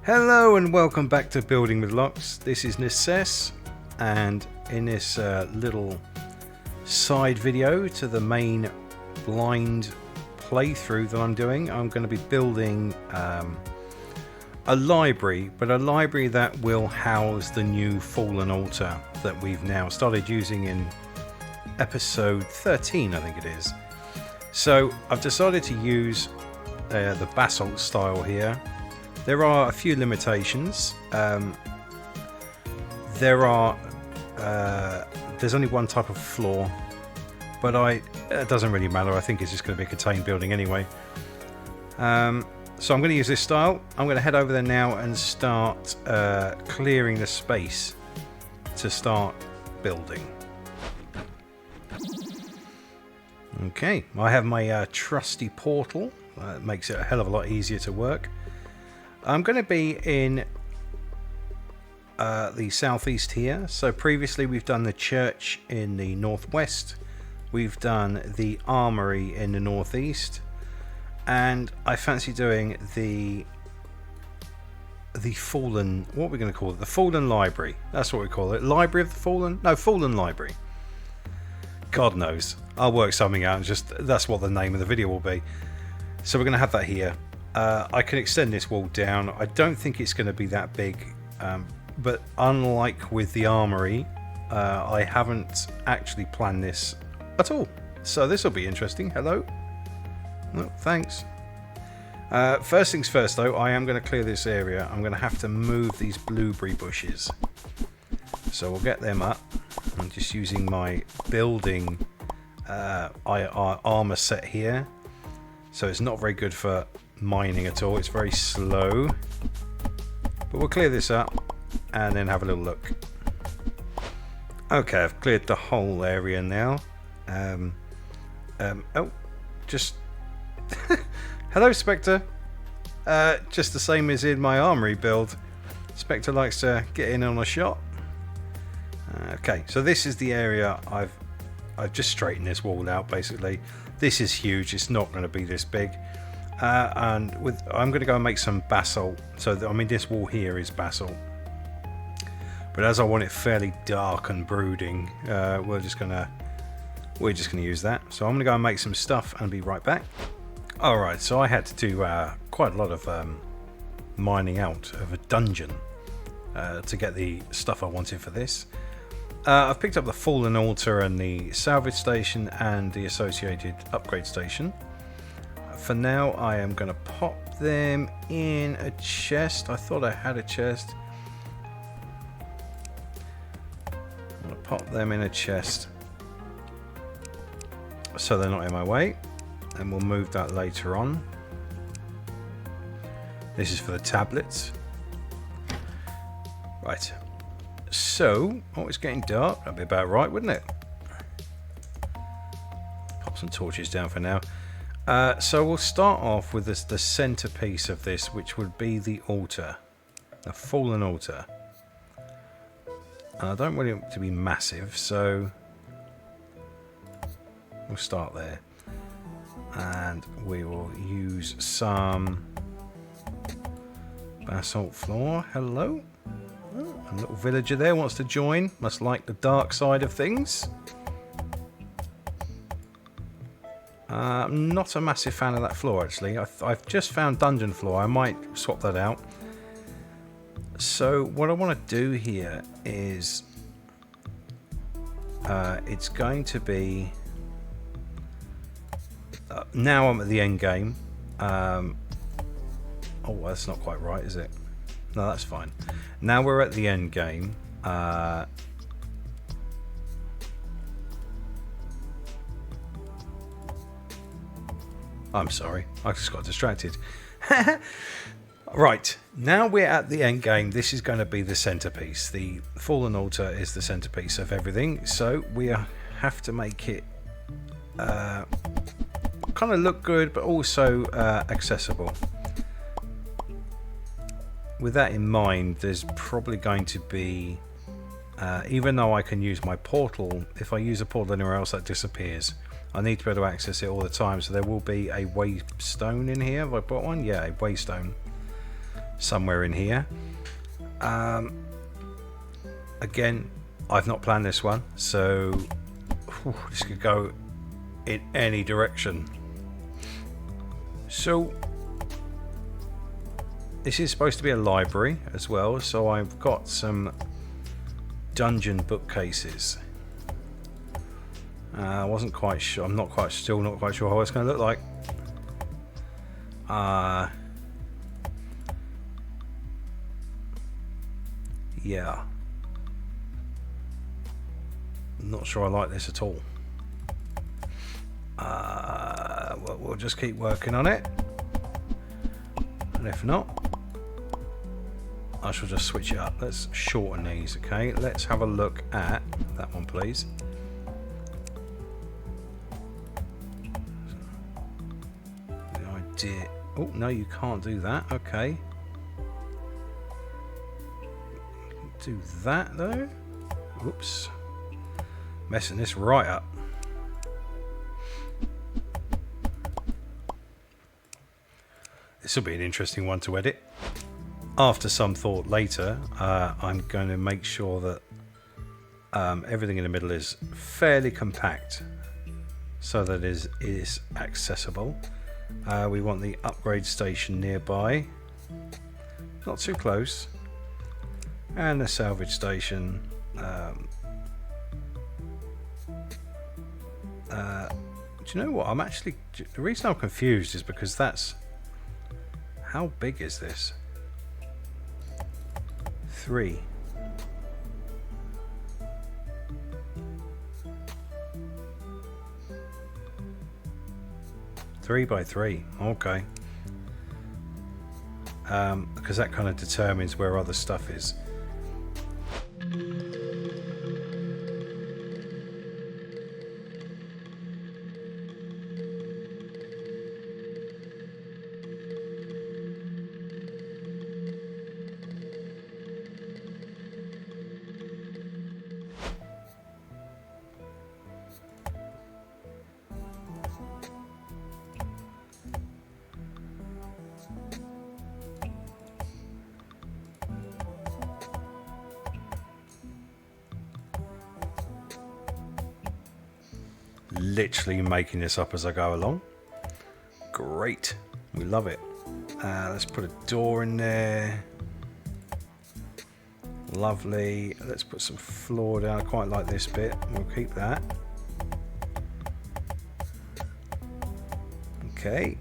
Hello and welcome back to Building with Lox. This is Necesse, and in this little side video to the main blind playthrough that I'm doing, I'm going to be building a library, but a library that will house the new Fallen Altar that we've now started using in episode 13, I think it is. So I've decided to use the basalt style here. There are a few limitations. There's only one type of floor, but it doesn't really matter. I think it's just going to be a contained building anyway. So I'm going to use this style. I'm going to head over there now and start clearing the space to start building. Okay, I have my trusty portal. It makes it a hell of a lot easier to work. I'm going to be in the southeast here. So previously we've done the church in the northwest. We've done the armory in the northeast. And I fancy doing the fallen, what are we going to call it? The Fallen Library. That's what we call it. Library of the Fallen? No, Fallen Library. God knows. I'll work something out and that's what the name of the video will be. So we're going to have that here. I can extend this wall down. I don't think it's going to be that big, but unlike with the armory, I haven't actually planned this at all. So this will be interesting. Hello. No, thanks. First things first, though, I am going to clear this area. I'm going to have to move these blueberry bushes. So we'll get them up. I'm just using my building armor set here. So it's not very good for mining at all. It's very slow. But we'll clear this up and then have a little look. Okay, I've cleared the whole area now. Just... Hello, Spectre. Just the same as in my armory build. Spectre likes to get in on a shot. Okay, so this is the area I've just straightened this wall out, basically. This is huge. It's not going to be this big. I'm going to go and make some basalt. So this wall here is basalt. But as I want it fairly dark and brooding, we're just going to use that. So I'm going to go and make some stuff and be right back. All right. So I had to do quite a lot of mining out of a dungeon to get the stuff I wanted for this. I've picked up the Fallen Altar and the salvage station and the associated upgrade station. For now, I am going to pop them in a chest. I thought I had a chest. I'm going to pop them in a chest so they're not in my way. And we'll move that later on. This is for the tablets. Right. So, it's getting dark. That'd be about right, wouldn't it? Pop some torches down for now. So we'll start off with the centerpiece of this, which would be the altar. The Fallen Altar. And I don't want it to be massive, so we'll start there. And we will use some basalt floor. Hello. A little villager there wants to join. Must like the dark side of things. I'm not a massive fan of that floor, actually. I've just found dungeon floor. I might swap that out. So what I want to do here is it's going to be now I'm at the end game. Oh, that's not quite right, is it? No, that's fine. Now we're at the end game. I'm sorry, I just got distracted. Right, now we're at the end game. This is going to be the centerpiece. The Fallen Altar is the centerpiece of everything. So we have to make it kind of look good, but also accessible. With that in mind, there's probably going to be, even though I can use my portal, if I use a portal anywhere else, that disappears. I need to be able to access it all the time, so there will be a waystone in here. Have I put one? Yeah, a waystone. somewhere in here. Again, I've not planned this one, so this could go in any direction. So this is supposed to be a library as well, so I've got some dungeon bookcases. I wasn't quite sure. I'm still not quite sure how it's going to look like. Yeah. Not sure I like this at all. We'll just keep working on it. And if not, I shall just switch it up. Let's shorten these, okay? Let's have a look at that one, please. The idea... Oh, no, you can't do that. Okay. Do that, though. Whoops. Messing this right up. This will be an interesting one to edit. After some thought later, I'm going to make sure that everything in the middle is fairly compact so that it is accessible. We want the upgrade station nearby, not too close, and the salvage station. Do you know what? The reason I'm confused is because how big is this? 3. Three by 3. Okay. Because that kind of determines where other stuff is. Literally making this up as I go along. Great, we love it. Let's put a door in there. Lovely. Let's put some floor down. I quite like this bit. We'll keep that. Okay.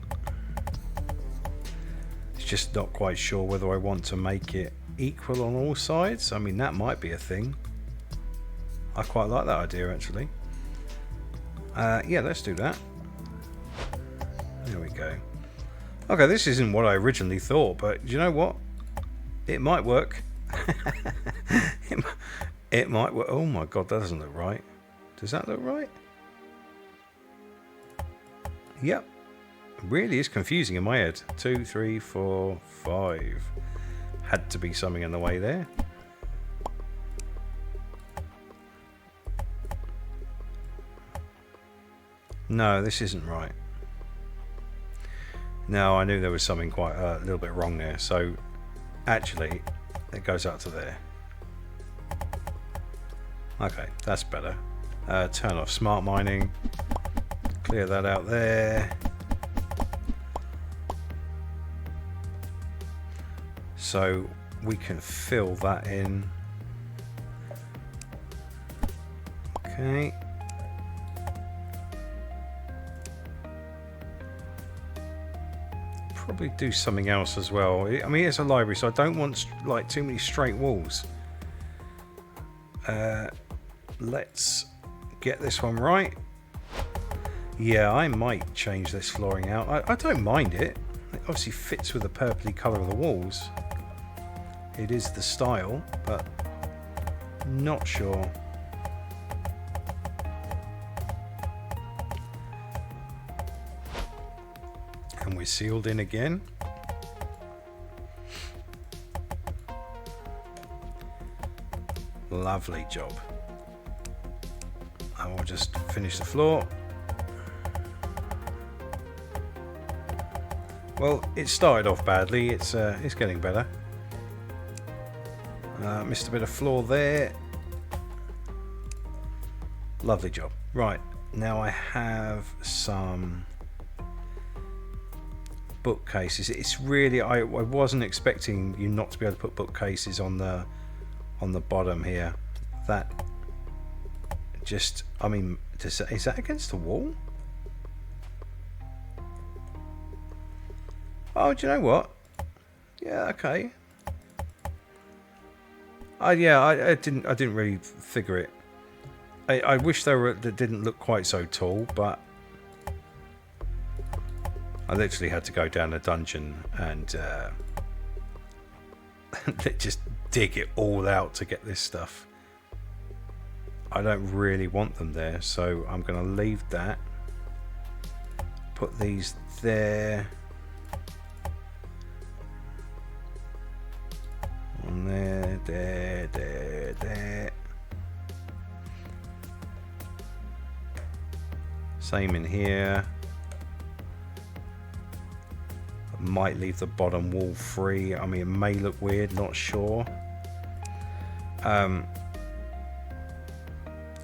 It's just not quite sure whether I want to make it equal on all sides. I mean, that might be a thing. I quite like that idea, actually. Yeah, let's do that. There we go. Okay, this isn't what I originally thought, but you know what? It might work. it might work. Oh my god, that doesn't look right. Does that look right? Yep. It really is confusing in my head. 2, 3, 4, 5. Had to be something in the way there. No, this isn't right. No, I knew there was something quite a little bit wrong there. So, actually, it goes up to there. Okay, that's better. Turn off smart mining. Clear that out there. So, we can fill that in. Okay. Probably do something else as well. I mean, it's a library, so I don't want like too many straight walls. Let's get this one right. Yeah, I might change this flooring out. I don't mind it. It obviously fits with the purpley colour of the walls. It is the style, but not sure. And we're sealed in again. Lovely job. I will just finish the floor. Well, it started off badly. It's getting better. Missed a bit of floor there. Lovely job. Right, now I have some bookcases. It's really, I wasn't expecting you not to be able to put bookcases on the bottom here. That just, I mean, is that against the wall? Oh, do you know what? Yeah, okay. I didn't really figure it. I wish they didn't look quite so tall, but I literally had to go down a dungeon and just dig it all out to get this stuff. I don't really want them there, so I'm going to leave that. Put these there. On there, there. Same in here. I might leave the bottom wall free. I mean, it may look weird, not sure.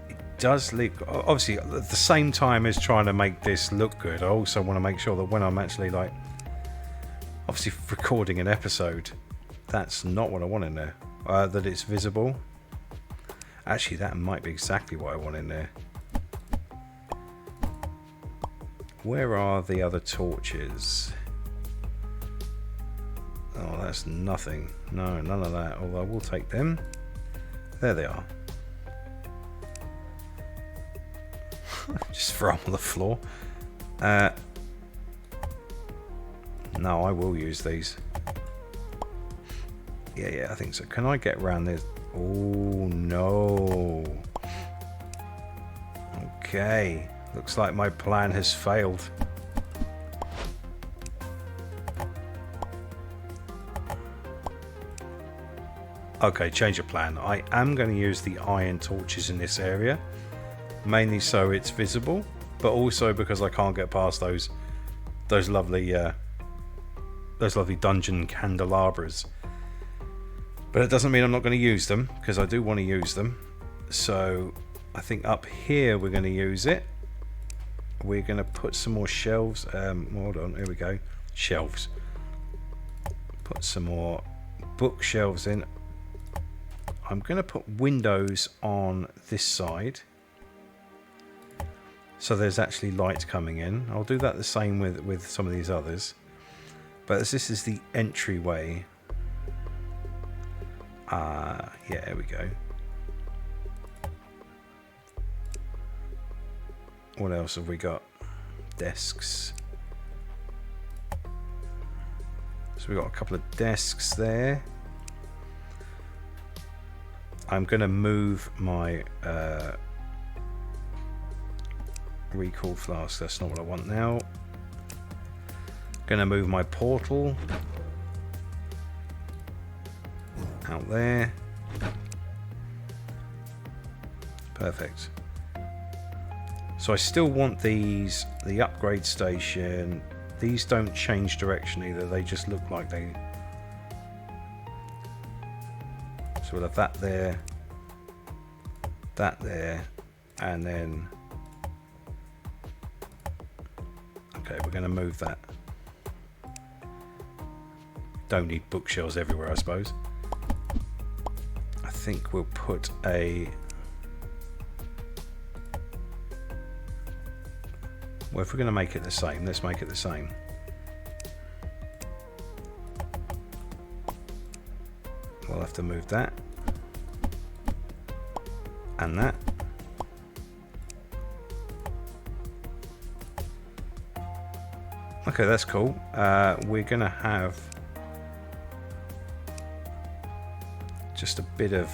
It does look, obviously at the same time as trying to make this look good, I also want to make sure that when I'm actually like obviously recording an episode, that's not what I want in there. That it's visible. Actually, that might be exactly what I want in there. Where are the other torches? Oh, that's nothing. No, none of that. Although I will take them. There they are. Just throw them on the floor. No, I will use these. Yeah, I think so. Can I get around this? Oh, no. Okay. Looks like my plan has failed. Okay, change of plan. I am going to use the iron torches in this area. Mainly so it's visible, but also because I can't get past those lovely dungeon candelabras. But it doesn't mean I'm not going to use them, because I do want to use them. So I think up here we're going to use it. We're going to put some more shelves. Hold on, here we go. Shelves. Put some more bookshelves in. I'm going to put windows on this side, so there's actually light coming in. I'll do that the same with some of these others. But as this is the entryway. Yeah, there we go. What else have we got? Desks. So we've got a couple of desks there. I'm going to move my recall flask. That's not what I want now. Going to move my portal out there. Perfect. So I still want these, the upgrade station. These don't change direction either. They just look like they... So we'll have that there, and then... Okay, we're going to move that. Don't need bookshelves everywhere, I suppose. I think we'll put a... Well, if we're going to make it the same, let's make it the same. We'll have to move that. And that. Okay, that's cool. We're going to have just a bit of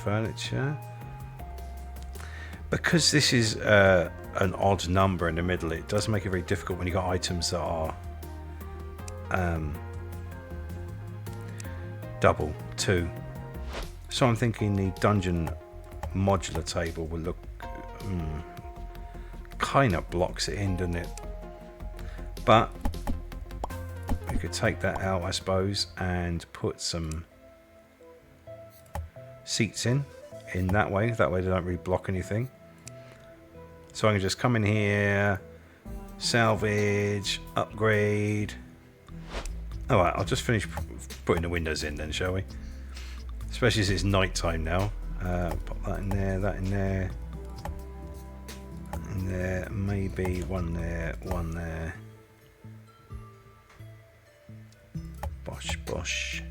furniture. Because this is an odd number in the middle, it does make it very difficult when you've got items that are double, 2. So I'm thinking the dungeon modular table will look... kind of blocks it in, doesn't it? But we could take that out, I suppose, and put some seats in that way. That way they don't really block anything. So I can just come in here, salvage, upgrade. Alright, I'll just finish putting the windows in then, shall we? Especially as it's night time now. Pop that in there, that in there. That in there, maybe one there, one there. Bosh, bosh.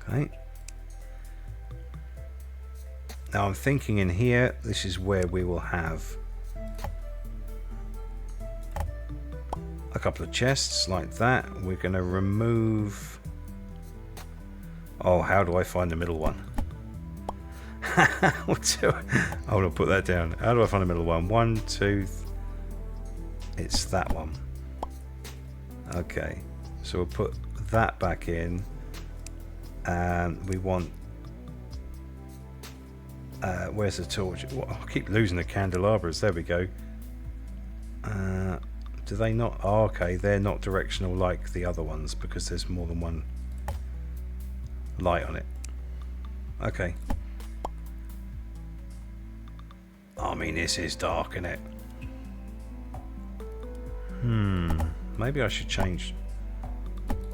Okay. Now I'm thinking in here, this is where we will have a couple of chests like that. We're going to remove... Oh, how do I find the middle one? I want to put that down. How do I find the middle one? 1, 2... It's that one. Okay. So we'll put that back in. And we want... where's the torch? Oh, I keep losing the candelabras. There we go. Do they not? Oh, okay, they're not directional like the other ones because there's more than one light on it. Okay. I mean, this is dark, isn't it? Maybe I should change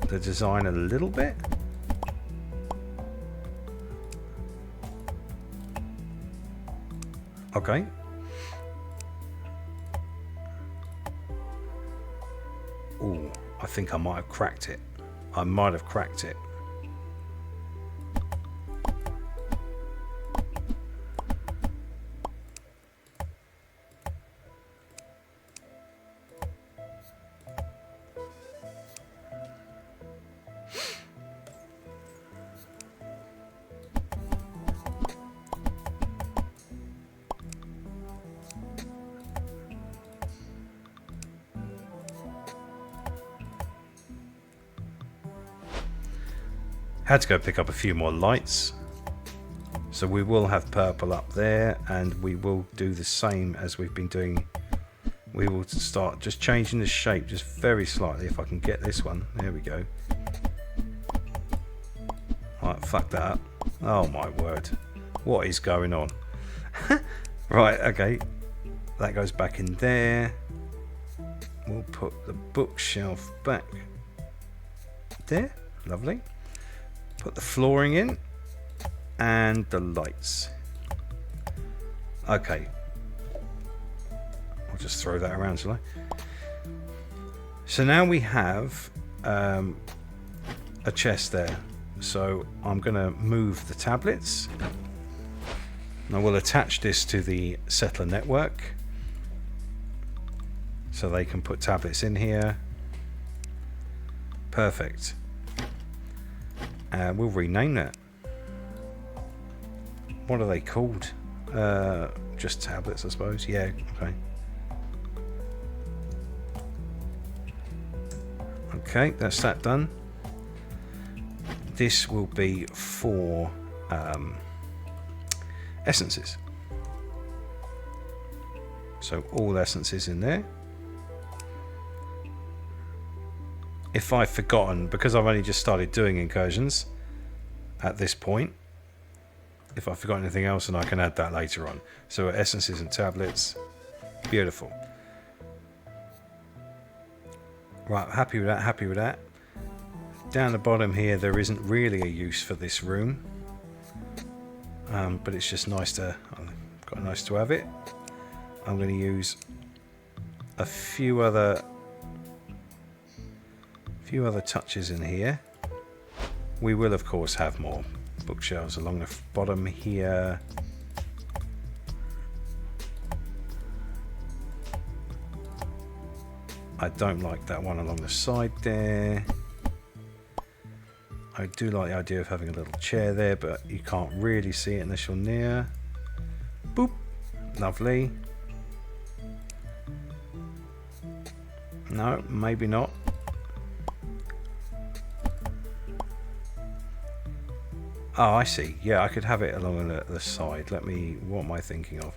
the design a little bit. Okay. Ooh, I think I might have cracked it. I might have cracked it. Had to go pick up a few more lights, so we will have purple up there, and we will do the same as we've been doing. We will start just changing the shape just very slightly. If I can get this one, there we go. Alright, fuck that up. Oh my word, what is going on? Right, okay, that goes back in there. We'll put the bookshelf back there. Lovely. Put the flooring in and the lights. Okay. I'll just throw that around, shall I? So now we have a chest there. So I'm going to move the tablets. Now we'll attach this to the settler network. So they can put tablets in here. Perfect. We'll rename that. What are they called? Just tablets, I suppose. Yeah, okay. Okay, that's that done. This will be for essences. So all essences in there. If I've forgotten, because I've only just started doing incursions at this point, if I've forgotten anything else, then I can add that later on. So essences and tablets. Beautiful. Right, happy with that, happy with that. Down the bottom here, there isn't really a use for this room. But it's just nice to, quite nice to have it. I'm going to use a few other touches in here. We will of course have more bookshelves along the bottom here. I don't like that one along the side there. I do like the idea of having a little chair there, but you can't really see it unless you're near. Boop. Lovely. No, maybe not. Oh, I see. Yeah, I could have it along the side. Let me... What am I thinking of?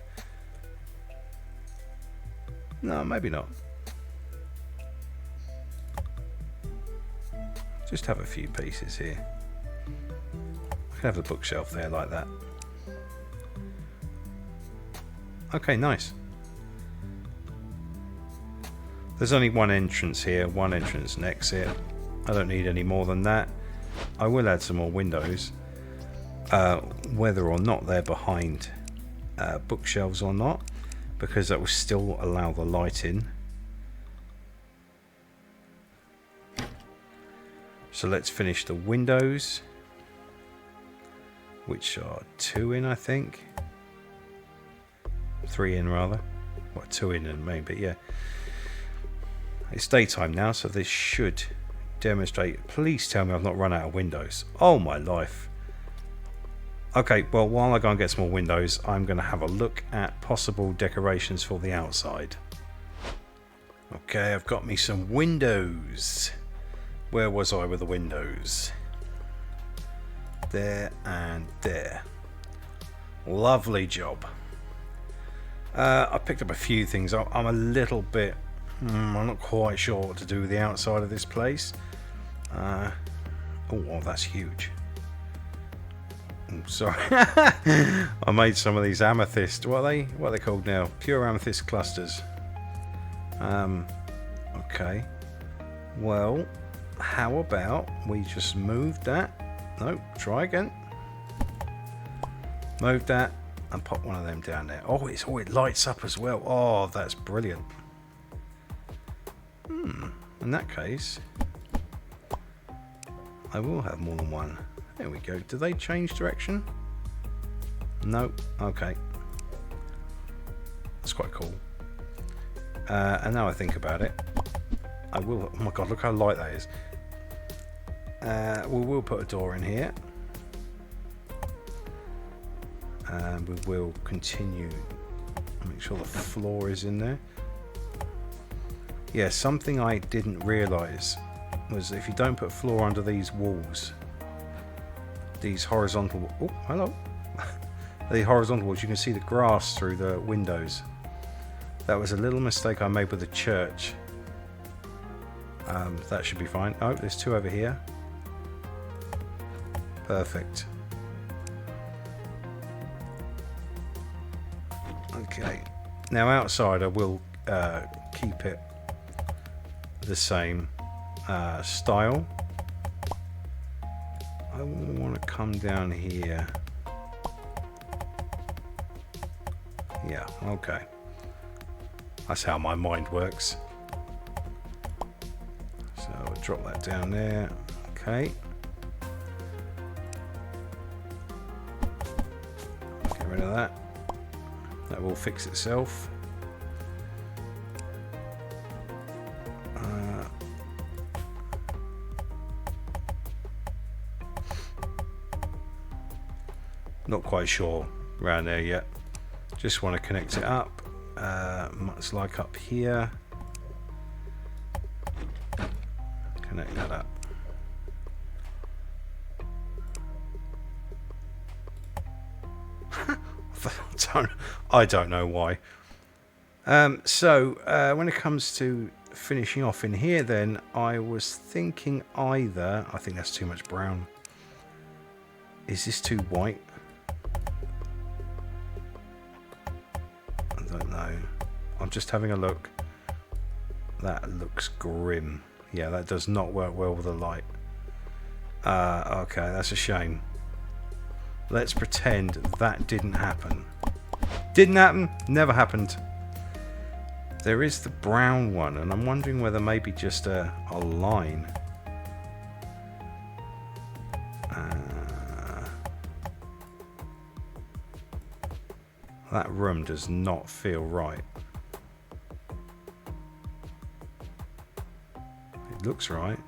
No, maybe not. Just have a few pieces here. I can have the bookshelf there like that. Okay, nice. There's only one entrance here, one entrance and exit. I don't need any more than that. I will add some more windows. Whether or not they're behind bookshelves or not, because that will still allow the light in. So let's finish the windows, which are 2 in, I think. 3 in rather. Well, 2 in and maybe, yeah. It's daytime now, so this should demonstrate. Please tell me I've not run out of windows. Oh my life. Okay, well, while I go and get some more windows, I'm going to have a look at possible decorations for the outside. Okay, I've got me some windows. Where was I with the windows? There and there. Lovely job. I picked up a few things. I'm a little bit... I'm not quite sure what to do with the outside of this place. Oh, well, that's huge. Sorry. I made some of these amethyst. What are they called now? Pure amethyst clusters. Okay. Well, how about we just move that? No, try again. Move that and pop one of them down there. Oh, it lights up as well. Oh, that's brilliant. In that case, I will have more than one. There we go. Do they change direction? No. Okay. That's quite cool. And now I think about it, I will... Oh my god, look how light that is. We will put a door in here. And we will continue. Make sure the floor is in there. Yeah, something I didn't realise was if you don't put floor under these walls, these horizontal... Oh, hello. The horizontal walls, you can see the grass through the windows. That was a little mistake I made with the church. That should be fine. Oh, there's 2 over here. Perfect. Okay. Now outside I will keep it the same style. I want to come down here. Yeah, okay. That's how my mind works. So I'll drop that down there. Okay. Get rid of that. That will fix itself. Not quite sure around there yet. Just want to connect it up, much like up here. Connect that up. I don't know why. So when it comes to finishing off in here, then I was thinking either... I think that's too much brown. Is this too white? I don't know. I'm just having a look. That looks grim. Yeah, that does not work well with the light. Okay, that's a shame. Let's pretend that didn't happen. Didn't happen, never happened. There is the brown one, and I'm wondering whether maybe just a line. That room does not feel right. It looks right.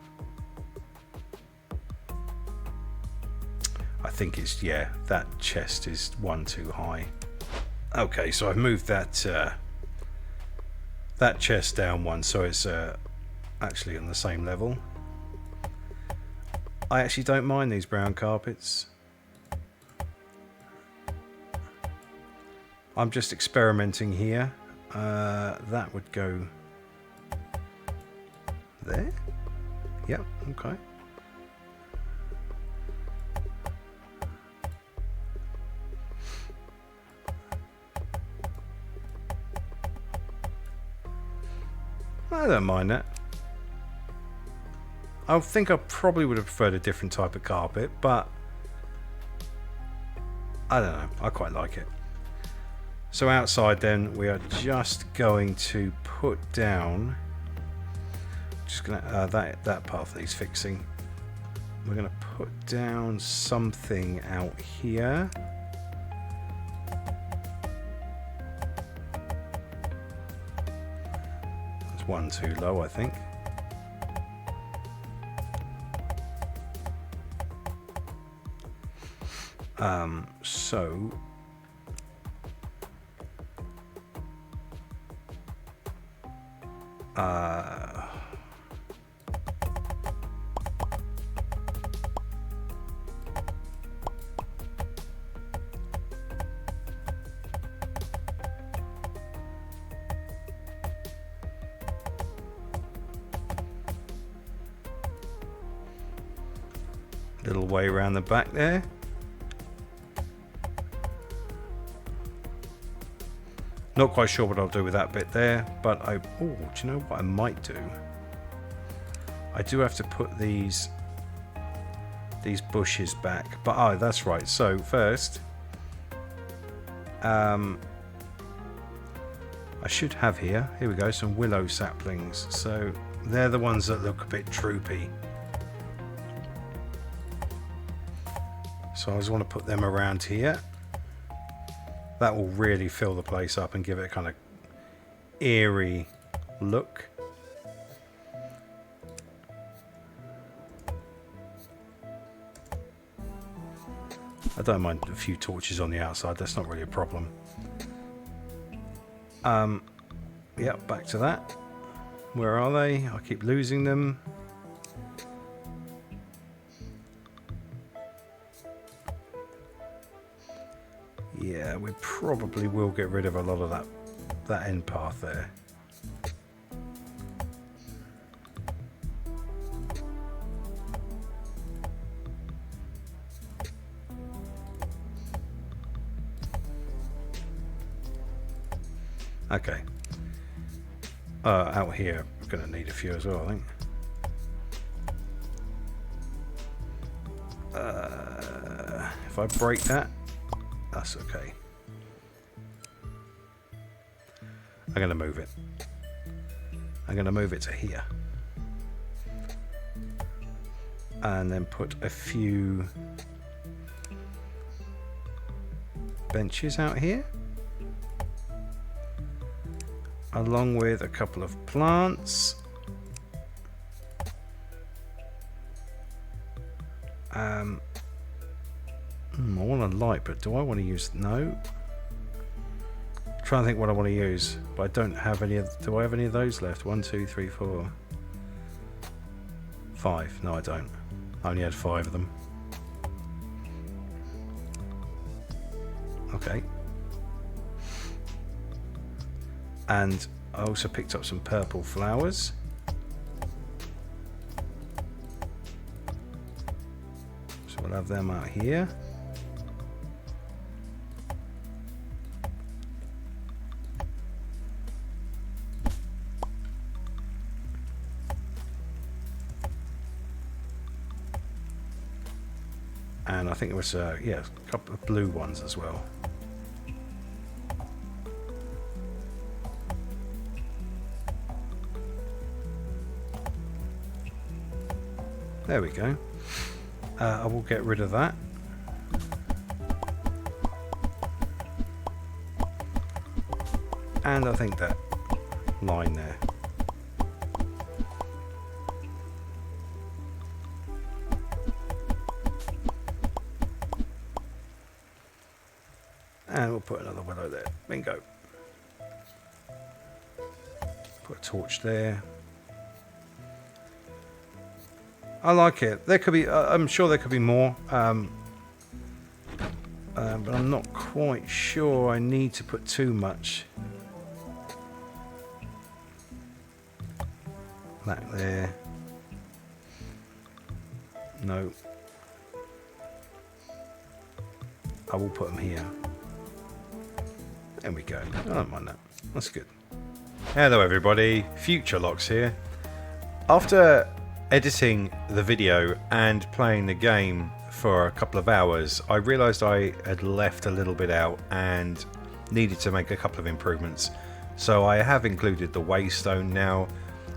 I think it's, yeah, that chest is one too high. Okay, so I've moved that that chest down one, so it's actually on the same level. I actually don't mind these brown carpets. I'm just experimenting here. That would go there. Yep, okay. I don't mind that. I think I probably would have preferred a different type of carpet, but I don't know. I quite like it. So outside then, we are just going to put down, just gonna that path that he's fixing. We're gonna put down something out here. There's one too low, I think. So little way around the back there. Not quite sure what I'll do with that bit there, but do you know what I might do? I do have to put these bushes back, but that's right. So first, I should have here we go, some willow saplings. So they're the ones that look a bit droopy. So I just want to put them around here. That will really fill the place up and give it a kind of eerie look. I don't mind a few torches on the outside, that's not really a problem. Yeah, back to that. Where are they? I keep losing them. Yeah, we probably will get rid of a lot of that end path there. Okay. Out here, we're going to need a few as well, I think. If I break that, that's okay. I'm going to move it. I'm going to move it to here. And then put a few benches out here. Along with a couple of plants. I want a light, but do I want to use... No. I'm trying to think what I want to use, but I don't have any of... Do I have any of those left? 1, 2, 3, 4... 5. No, I don't. I only had 5 of them. Okay. And I also picked up some purple flowers. So we'll have them out here. And I think there was a couple of blue ones as well. There we go. I will get rid of that. And I think that line there. And we'll put another willow there. Bingo. Put a torch there. I like it. There could be, I'm sure there could be more, but I'm not quite sure I need to put too much. That there. No. I will put them here. There we go. I don't mind that. That's good. Hello everybody, Future Lox here. After editing the video and playing the game for a couple of hours, I realised I had left a little bit out and needed to make a couple of improvements. So I have included the waystone now.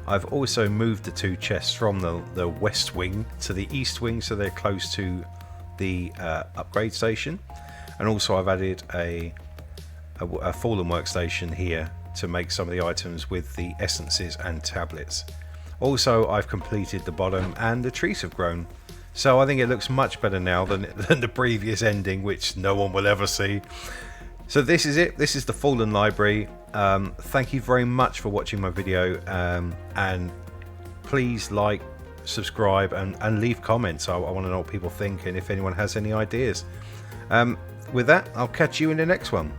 I've also moved the two chests from the west wing to the east wing, so they're close to the upgrade station. And also I've added a fallen workstation here to make some of the items with the essences and tablets. Also, I've completed the bottom and the trees have grown. So I think it looks much better now than the previous ending, which no one will ever see. So this is it. This is the Fallen Library. Thank you very much for watching my video, and please like, subscribe and leave comments. I want to know what people think and if anyone has any ideas. With that, I'll catch you in the next one.